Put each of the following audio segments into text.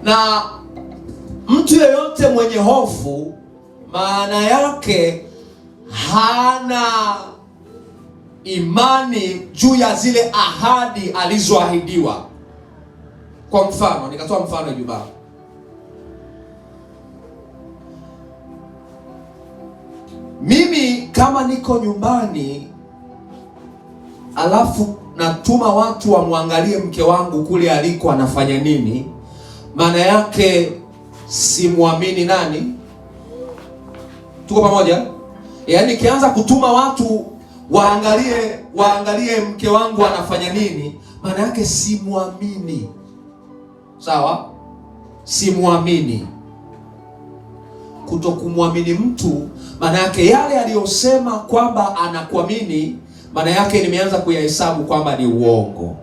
Na mtu yeyote mwenye hofu, maana yake hana imani juu ya zile ahadi alizoahidiwa. Kwa mfano, nikatoa mfano Ijumaa. Mimi kama niko nyumbani alafu natuma watu wamwangalie mke wangu kule aliko anafanya nini, maana yake simwamini nani? Tuko pamoja? Yaani nikianza kutuma watu waangalie mke wangu anafanya nini, maana yake simwamini. Sawa? Simwamini. Kutokumwamini mtu, maana yake yale aliyosema kwamba anakuamini, maana yake nimeanza kuyahesabu kwamba ni uongo.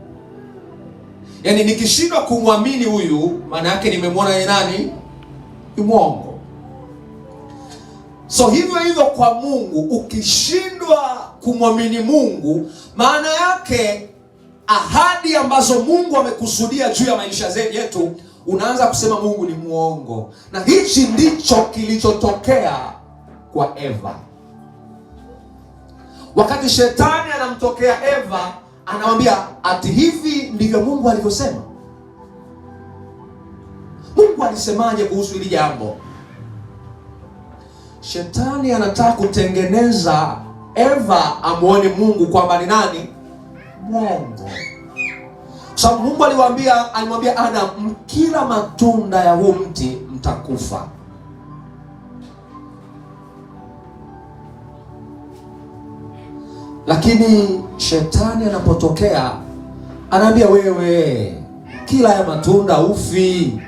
Yaani nikishindwa kumwamini huyu, maana yake nimemwona ni nani? Ni mwongo. So hivyo kwa Mungu, ukishindwa kumwamini Mungu, maana yake ahadi ambazo Mungu amekusudia juu ya maisha yetu, unaanza kusema Mungu ni mwongo. Na hichi ndicho kilichotokea kwa Eva. Wakati shetani anamtokea Eva, anamwambia ati hivi ndivyo Mungu alivyosema. Mungu alisemaje kuhusu hili jambo? Shetani anataka kutengeneza Eva amuone Mungu kwamba ni nani? Mungu. Sababu Mungu alimwambia Adam, mkila matunda ya huu mti mtakufa. Lakini shetani anapotokea anaambia wewe, kila ya matunda ufi.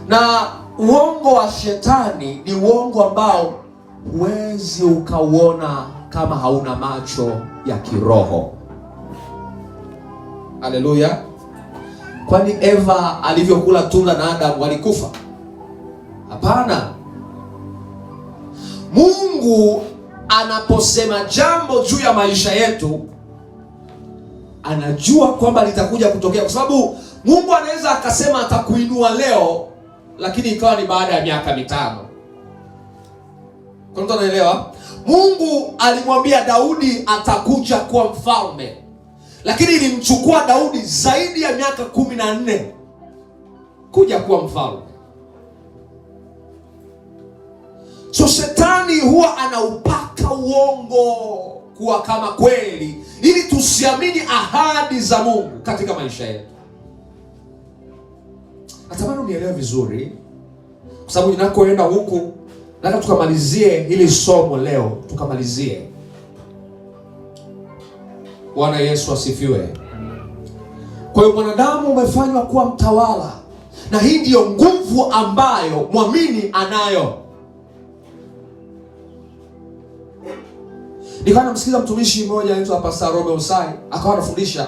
Na uongo wa shetani ni uongo ambao huwezi ukauona kama hauna macho ya kiroho. Haleluya. Kwani Eva alivyokula tunda na Adam walikufa? Hapana. Mungu anaposema jambo juu ya maisha yetu, anajua kwamba litakuja kutokea, kwa sababu Mungu anaweza akasema atakuinua leo, lakini ikawa ni baada ya miaka 5. Kwa mtu anaelewa? Mungu alimwambia Daudi atakuja kuwa mfalme, lakini ilimchukua Daudi zaidi ya miaka 14 kuja kuwa mfalme. So shetani huwa anaupaka uongo kuwa kama kweli, ili tusiamini ahadi za Mungu katika maisha yetu. Natamani unielewe vizuri, kwa sababu ninakoenda huku nataka tukamalizie hili somo leo, tukamalizie. Bwana Yesu asifiwe. Kwa hiyo mwanadamu umefanywa kuwa mtawala, na hii ndiyo nguvu ambayo mwamini anayo. Nikawa namsikiza mtumishi mmoja anaitwa Pastor Robe Osai, akawa anafundisha.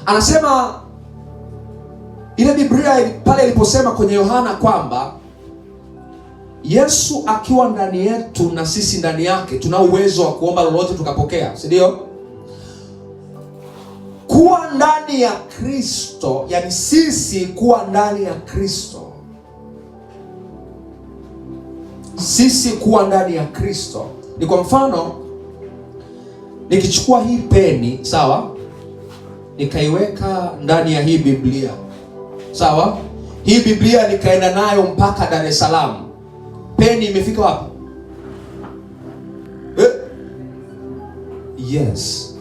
Anasema ile Biblia pale iliposema kwenye Yohana kwamba Yesu akiwa ndani yetu na sisi ndani yake, tuna uwezo wa kuomba lolote tukapokea, si ndio? Kuwa ndani ya Kristo, yani sisi kuwa ndani ya Kristo. Sisi kuwa ndani ya Kristo. Ni kwa mfano, nikichukua hii peni, sawa? Nikaiweka ndani ya hii Biblia. Sawa? Hii Biblia nikaenda nayo mpaka Dar es Salaam. Peni imefika wapi? Yes.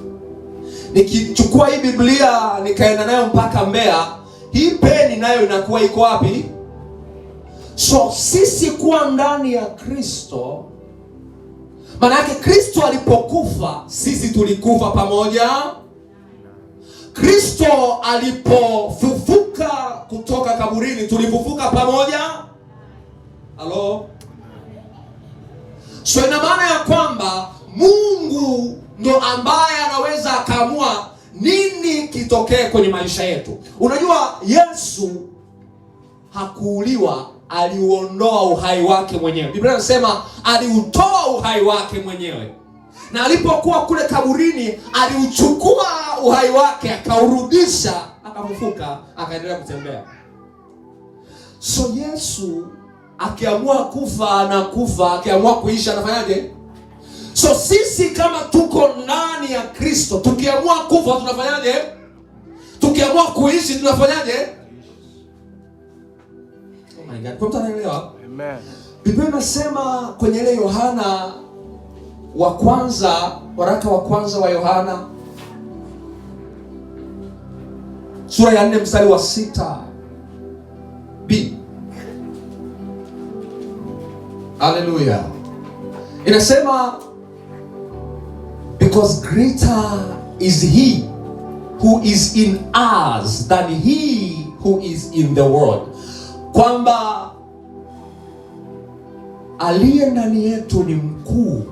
Nikichukua hii Biblia nikaenda nayo mpaka Mbeya, hii peni nayo inakuwa iko wapi? So sisi kuwa ndani ya Kristo, maana yake Kristo alipokufa sisi tulikufa pamoja. Kristo alipofufuka kutoka kaburini tulifufuka pamoja. Halo? So ina maana ya kwamba Mungu ndo ambaye anaweza akaamua nini kitokee kwenye maisha yetu. Unajua Yesu hakuuliwa, aliuondoa uhai wake mwenyewe. Biblia inasema aliutoa uhai wake mwenyewe. Na alipokuwa kule kaburini, aliuchukua uhai wake, akaurudisha, akafufuka, akaendelea kutembea. So Yesu akiamua kufa anakufa, akiamua kuishi anafanyaje? So sisi kama tuko ndani ya Kristo, tukiamua kufa tunafanyaje? Tukiamua kuishi tunafanyaje? Oh my God, kwa mtu anaelewa? Amen. Biblia inasema kwenye ile Yohana wa kwanza, waraka wa kwanza wa Yohana sura ya 4 mstari wa 6b. Hallelujah. Inasema because greater is he who is in us than he who is in the world. Kwamba aliye ndani yetu ni mkuu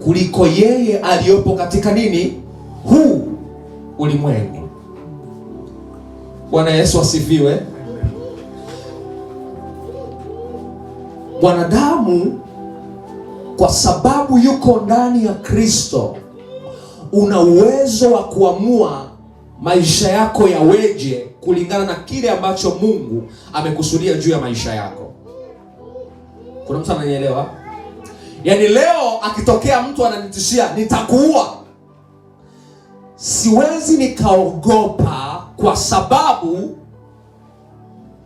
kuliko yeye aliyopo katika nini? Huu ulimwengu. Bwana Yesu asifiwe. Mwanadamu kwa sababu yuko ndani ya Kristo, una uwezo wa kuamua maisha yako yaweje kulingana na kile ambacho Mungu amekusudia juu ya maisha yako. Kuna mtu ananielewa? Yaani leo akitokea mtu ananitishia nitakuua, siwezi nikaogopa, kwa sababu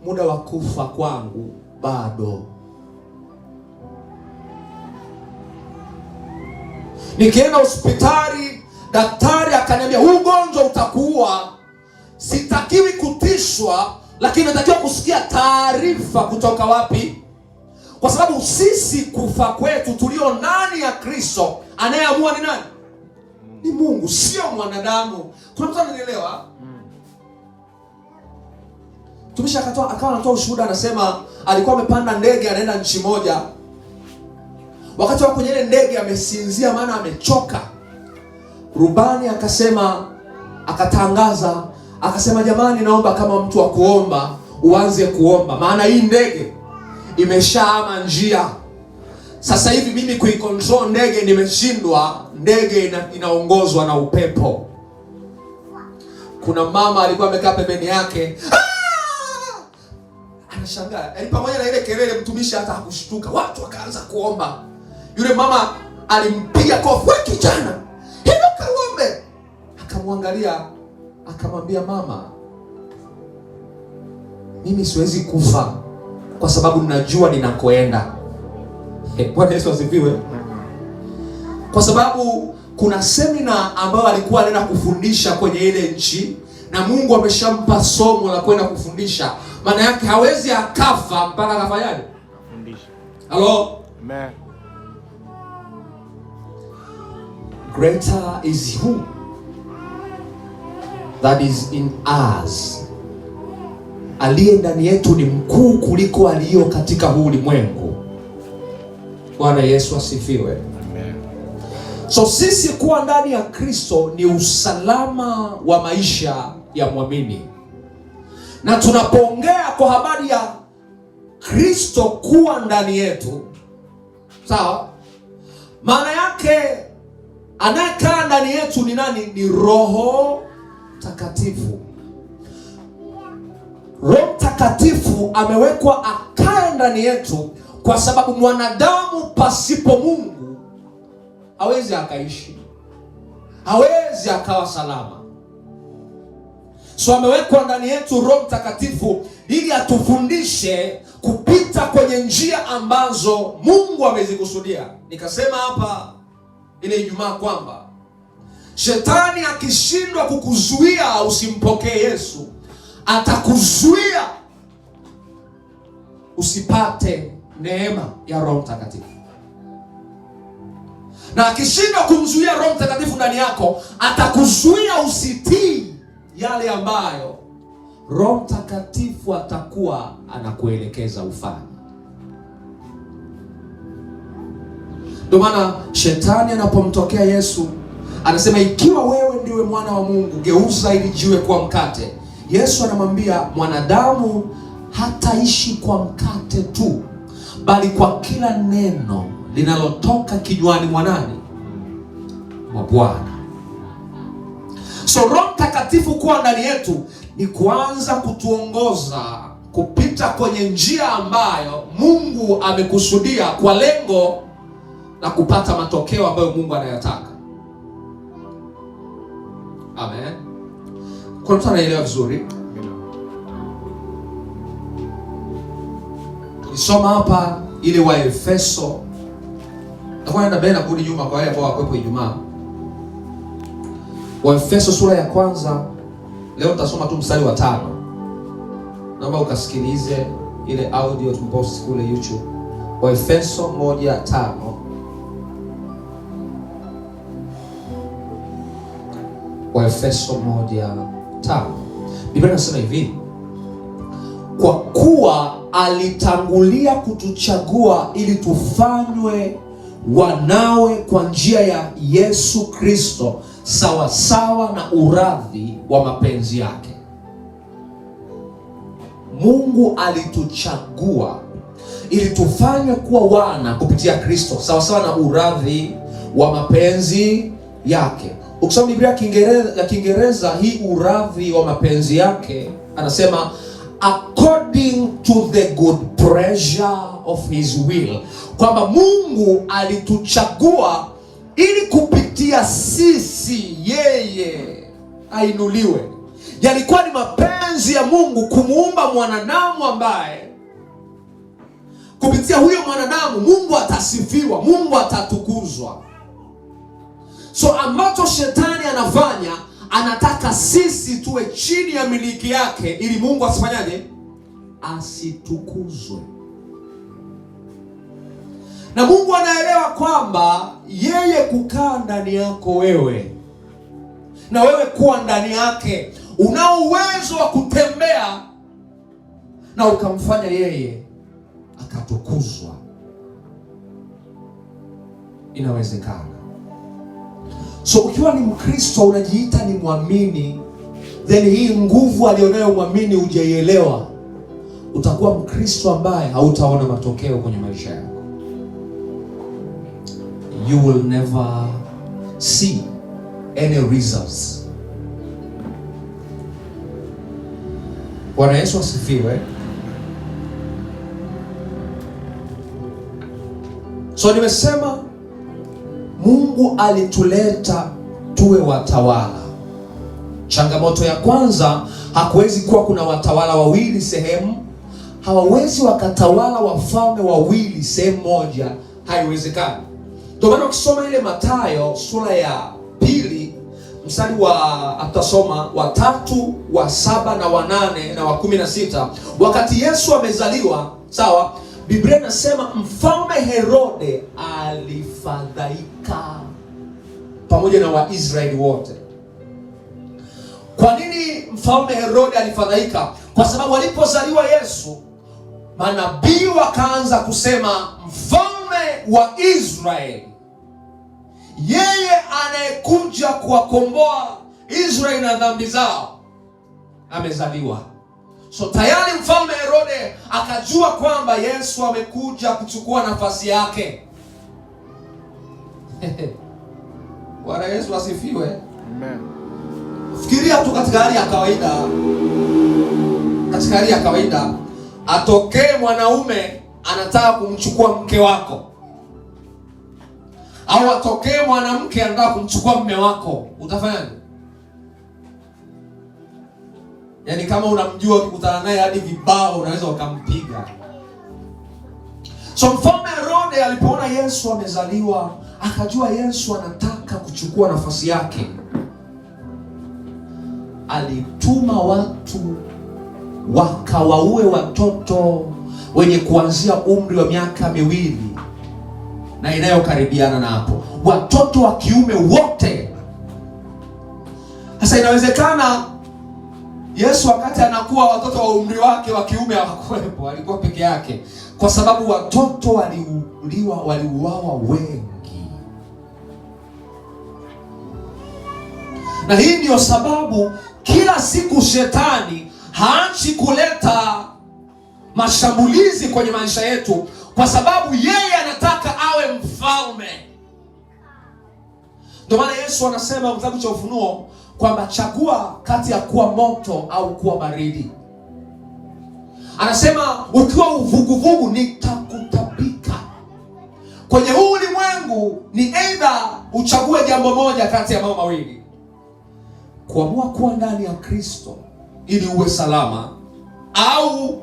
muda wa kufa kwangu bado. Nikienda hospitali daktari akaniambia huu ugonjwa utakuua, sitakiwi kutishwa, lakini natakiwa kusikia taarifa kutoka wapi? Kwa sababu sisi kufa kwetu tulio ndani ya Kristo, anayeamua ni nani? Ni Mungu, sio mwanadamu. Kuna mtu ananielewa? Tumisha akawa anatoa ushuhuda, anasema alikuwa amepanda ndege anaenda nchi moja. Wakati wa kwenye ile ndege amesinzia, maana amechoka. Rubani akasema, akatangaza, akasema jamani, naomba kama mtu wa kuomba uanze kuomba, maana hii ndege imeshaama njia. Sasa hivi mimi kuikontrol ndege nimeshindwa, ndege inaongozwa na upepo. Kuna mama alikuwa amekaa pembeni yake, anashangaa. Yaani pamoja na ile kelele mtumishi hata hakushtuka. Watu wakaanza kuomba. Yule mama alimpiga kofi, wewe kijana, inuka uombe. Akamwangalia, akamwambia mama, mimi siwezi kufa kwa sababu ninajua ninakoenda. Bwana Yesu asifiwe. Kwa sababu kuna semina ambayo alikuwa anaenda kufundisha kwenye ile nchi, na Mungu ameshampa somo la kwenda kufundisha. Maana yake hawezi akafa mpaka akafanyaje? Fundisha. Hello? Amen. Greater is who that is in us. Aliye ndani yetu ni mkuu kuliko aliyo katika huu ulimwengu. Bwana Yesu asifiwe. Amen. So sisi kuwa ndani ya Kristo ni usalama wa maisha ya mwamini. Na tunapoongea kwa habari ya Kristo kuwa ndani yetu, sawa? Maana yake anayekaa ndani yetu ni nani? Ni Roho Takatifu. Roho Mtakatifu amewekwa akae ndani yetu kwa sababu mwanadamu pasipo Mungu hawezi akaishi, hawezi akawa salama. So amewekwa ndani yetu Roho Mtakatifu ili atufundishe kupita kwenye njia ambazo Mungu amezikusudia. Nikasema hapa ile Ijumaa kwamba shetani akishindwa kukuzuia usimpokee Yesu, atakuzuia usipate neema ya Roho Mtakatifu. Na akishindwa kumzuia Roho Mtakatifu ndani yako, atakuzuia usitii yale ambayo Roho Mtakatifu atakuwa anakuelekeza ufanye. Ndio maana shetani anapomtokea Yesu anasema, ikiwa wewe ndiwe mwana wa Mungu, geuza ili jiwe kuwa mkate. Yesu anamwambia mwanadamu hataishi kwa mkate tu, bali kwa kila neno linalotoka kinywani mwa nani? Mwa Bwana. So Roho Mtakatifu kuwa ndani yetu ni kuanza kutuongoza kupita kupita kwenye njia ambayo Mungu amekusudia kwa lengo la kupata matokeo ambayo Mungu anayataka. Amen. Kwa mtu anaelewa vizuri? Tulisoma hapa ile Waefeso. Nakwenda mbele na kurudi nyuma kwa wale ambao hawakuwepo Ijumaa. Waefeso sura ya kwanza. Leo tutasoma tu mstari wa 5. Naomba ukasikilize ile audio tumpost kule YouTube. Waefeso 1:5. Waefeso 1:5. Biblia inasema hivi: kwa kuwa alitangulia kutuchagua ili tufanywe wanawe kwa njia ya Yesu Kristo, sawa sawa na uradhi wa mapenzi yake. Mungu alituchagua ili tufanywe kuwa wana kupitia Kristo, sawa sawa na uradhi wa mapenzi yake. Ukisoma Biblia ya Kiingereza, hii uradhi wa mapenzi yake anasema according to the good pleasure of his will, kwamba Mungu alituchagua ili kupitia sisi yeye ainuliwe. Yalikuwa ni mapenzi ya Mungu kumuumba mwanadamu ambaye kupitia huyo mwanadamu Mungu atasifiwa, Mungu atatukuzwa. So ambacho shetani anafanya, anataka sisi tuwe chini ya miliki yake ili Mungu asifanyaje? Asitukuzwe. Na Mungu anaelewa kwamba yeye kukaa ndani yako wewe na wewe kuwa ndani yake, unao uwezo wa kutembea na ukamfanya yeye akatukuzwa. Inawezekana. So ukiwa ni Mkristo unajiita ni mwamini, then hii nguvu alionayo mwamini hujaielewa, utakuwa Mkristo ambaye hautaona matokeo kwenye maisha yako. You will never see any results. Bwana Yesu asifiwe. So nimesema Mungu alituleta tuwe watawala. Changamoto ya kwanza, hakuwezi kuwa kuna watawala wawili sehemu. Hawawezi wakatawala wafalme wawili sehemu moja, haiwezekani. Ndio maana ukisoma ile Mathayo sura ya 2 mstari wa atasoma wa 3, wa 7 na wa 8 na wa 16, wakati Yesu amezaliwa, sawa, Biblia inasema mfalme Herode alifadhaika pamoja na Waisraeli wote. Kwa nini mfalme Herode alifadhaika? Kwa sababu alipozaliwa Yesu, manabii wakaanza kusema mfalme wa Israeli, yeye anayekuja kuwakomboa Israeli na dhambi zao, amezaliwa. So tayari mfalme Herode akajua kwamba Yesu amekuja kuchukua nafasi yake. Bwana Yesu asifiwe. Amen. Fikiria tu katika hali ya kawaida. Katika hali ya kawaida, atokee mwanaume anataka kumchukua mke wako, au atokee mwanamke anataka kumchukua mume wako, utafanyaje? Yaani kama unamjua, ukikutana naye hadi vibao unaweza ukampiga. So mfalme Herode alipoona Yesu amezaliwa, akajua Yesu anataka kuchukua nafasi yake. Alituma watu wakawaue watoto wenye kuanzia umri wa miaka 2 na inayokaribiana na hapo, watoto wa kiume wote. Sasa inawezekana Yesu wakati anakuwa watoto wa umri wake wa kiume hawakuwepo, alikuwa peke yake, kwa sababu watoto waliuawa wengi. Na hii ndio sababu kila siku shetani haachi kuleta mashambulizi kwenye maisha yetu, kwa sababu yeye anataka awe mfalme. Ndio maana Yesu anasema kitabu cha Ufunuo kwamba chagua kati ya kuwa moto au kuwa baridi. Anasema ukiwa uvuguvugu nitakutapika. Kwenye huu ulimwengu ni either uchague jambo moja kati ya mambo mawili: kuamua kuwa ndani ya Kristo ili uwe salama, au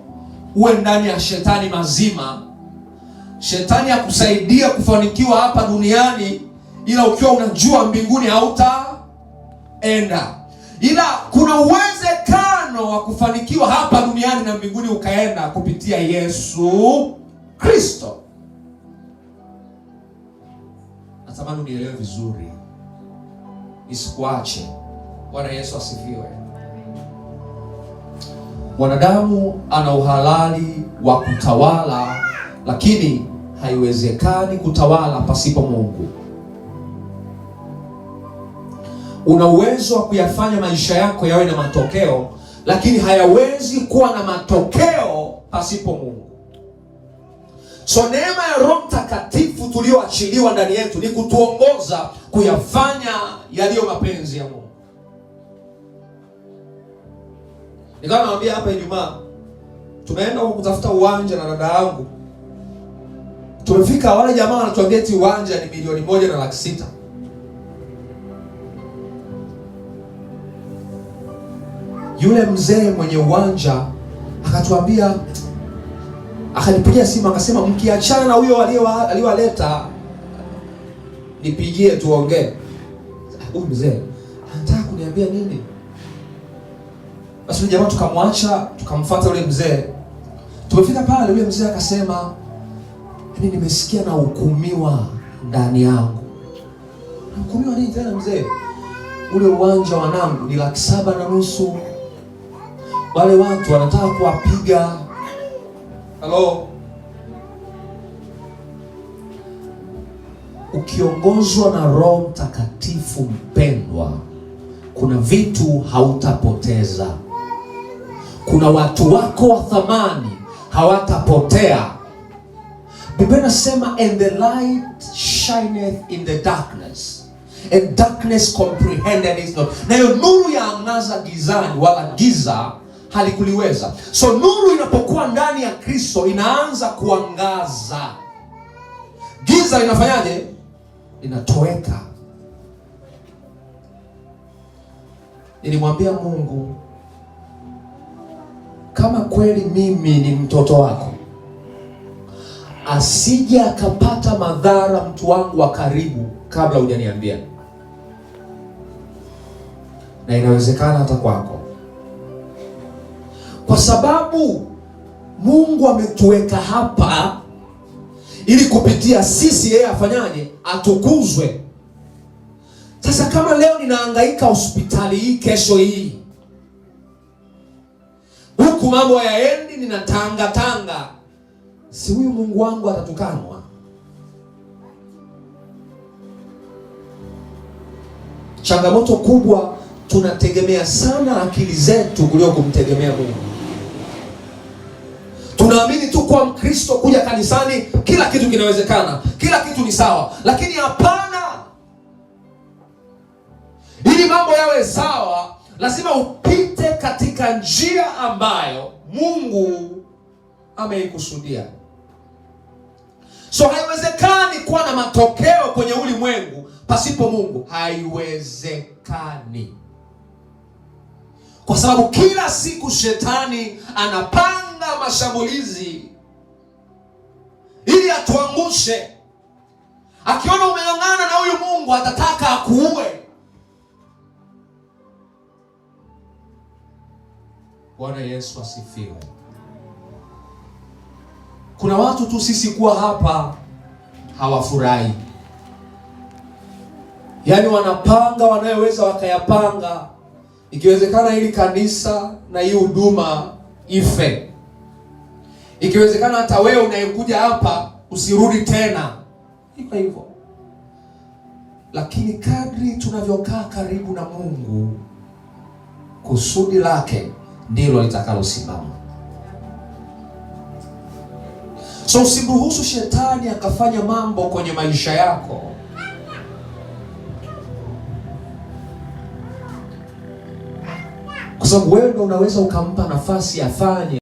uwe ndani ya shetani mazima. Shetani akusaidia kufanikiwa hapa duniani, ila ukiwa unajua mbinguni hautaenda. Ila kuna uwezekano wa kufanikiwa hapa duniani na mbinguni ukaenda kupitia Yesu Kristo. Natamani unielewe vizuri, isikuache. Bwana Yesu asifiwe. Mwanadamu ana uhalali wa kutawala, lakini haiwezekani kutawala pasipo Mungu. Una uwezo wa kuyafanya maisha yako yawe na matokeo, lakini hayawezi kuwa na matokeo pasipo Mungu. So neema ya Roho Mtakatifu tulioachiliwa ndani yetu ni kutuongoza kuyafanya yaliyo mapenzi ya Mungu. Nikawa naambia hapa Ijumaa, tumeenda kutafuta uwanja na dada yangu. Tumefika, wale jamaa wanatuambia eti uwanja ni milioni 1,600,000. Yule mzee mwenye uwanja akatuambia, akanipigia simu akasema, mkiachana na huyo aliyowaleta nipigie tuongee. Huyu mzee anataka kuniambia nini? Basi jamaa tukamwacha, tukamfuata yule mzee. Tumefika pale, yule mzee akasema, yaani nimesikia na hukumiwa ndani yangu. Na hukumiwa nini tena mzee? Ule uwanja wanangu ni 7,500,000. Wale watu wanataka kuwapiga. Halo. Ukiongozwa na Roho Mtakatifu mpendwa, kuna vitu hautapoteza. Kuna watu wako wa thamani hawatapotea. Biblia inasema, and the light shineth in the darkness, and darkness comprehended it not. Na hiyo nuru yaangaza gizani, wala giza halikuliweza. So nuru inapokuwa ndani ya Kristo inaanza kuangaza. Giza linafanyaje? Linatoweka. Nilimwambia Mungu, kama kweli mimi ni mtoto wako, asije akapata madhara mtu wangu wa karibu kabla hujaniambia. Na inawezekana hata kwako, kwa sababu Mungu ametuweka hapa ili kupitia sisi yeye afanyaje? Atukuzwe. Sasa kama leo ninahangaika hospitali hii, kesho hii, huku mambo yaendi, ninatanga, si huyu Mungu wangu atatukanwa? Changamoto kubwa, tunategemea sana akili zetu kuliko kumtegemea Mungu. Tunaamini tu kwa Mkristo kuja kanisani kila kitu kinawezekana, kila kitu ni sawa. Lakini hapana. Ili mambo yawe sawa, lazima upite katika njia ambayo Mungu ameikusudia. So haiwezekani kuwa na matokeo kwenye ulimwengu pasipo Mungu. Haiwezekani. Kwa sababu kila siku shetani anapanga mashambulizi ili atuangushe. Akiona umeng'ang'ana na huyu Mungu, atataka akuue. Bwana Yesu asifiwe. Kuna watu tu sisi kuwa hapa hawafurahi. Yaani wanapanga wanayoweza wakayapanga, ikiwezekana ili kanisa na hii huduma ife. Ikiwezekana hata wewe unayekuja hapa usirudi tena. Iko hivyo. Lakini kadri tunavyokaa karibu na Mungu, kusudi lake ndilo litakalosimama. So usimruhusu shetani akafanya mambo kwenye maisha yako. Kwa sababu wewe ndio unaweza ukampa nafasi afanye